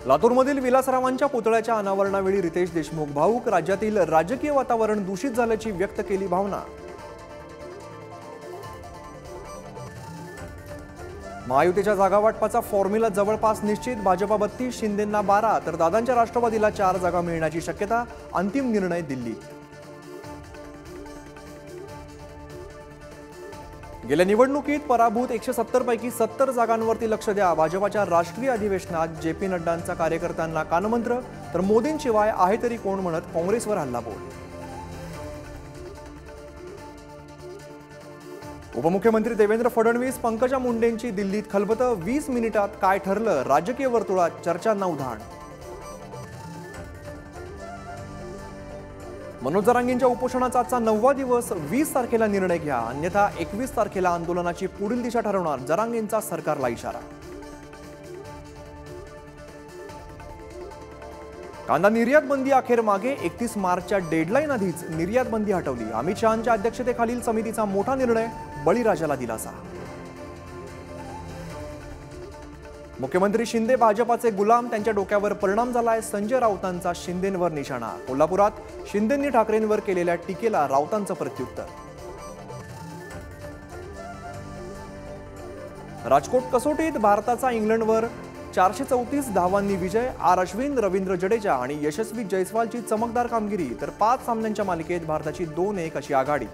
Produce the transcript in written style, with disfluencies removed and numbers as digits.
लातूरमधील विलासरावांच्या पुतळ्याच्या अनावरणावेळी रितेश देशमुख भाऊक, राज्यातील राजकीय वातावरण दूषित झाल्याची व्यक्त केली भावना। महायुतीच्या जागा वाटपाचा फॉर्म्युला जवळपास निश्चित, भाजपा 32, शिंदेंना 12 तर दादांच्या राष्ट्रवादीला 4 जागा मिळण्याची शक्यता, अंतिम निर्णय दिल्ली। गेल्या निवडणुकीत पराभूत 170 पैकी 70 जागांवरती लक्ष द्या, भाजपाच्या राष्ट्रीय अधिवेशनात जेपी नड्डांचा कार्यकर्त्यांना कानमंत्र, तर मोदींशिवाय आहे तरी कोण म्हणत काँग्रेसवर हल्लाबोल। उपमुख्यमंत्री देवेंद्र फडणवीस, पंकजा मुंडेंची दिल्लीत खलबत, 20 मिनिटात काय ठरलं, राजकीय वर्तुळात चर्चांना उधाण। मनोज जरांगेंच्या उपोषणाचा आजचा 9वा दिवस, 20 तारखेला निर्णय घ्या, अन्यथा 21 तारखेला आंदोलनाची पुढील दिशा ठरवणार, जरांगेंचा सरकारला इशारा। कांदा निर्यात बंदी अखेर मागे, 31 मार्चच्या डेडलाईन आधीच निर्यात बंदी हटवली, अमित शहांच्या अध्यक्षतेखालील समितीचा मोठा निर्णय, बळीराजाला दिलासा। मुख्यमंत्री शिंदे भाजपाचे गुलाम, त्यांच्या डोक्यावर परिणाम झालाय, संजय राऊतांचा शिंदेंवर निशाणा। कोल्हापुरात शिंदेंनी ठाकरेंवर केलेल्या टीकेला राऊतांचं प्रत्युत्तर। राजकोट कसोटीत भारताचा इंग्लंडवर 434 धावांनी विजय, आर अश्विन, रवींद्र जडेजा आणि यशस्वी जयस्वालची चमकदार कामगिरी, तर 5 सामन्यांच्या मालिकेत भारताची 2-1 अशी आघाडी।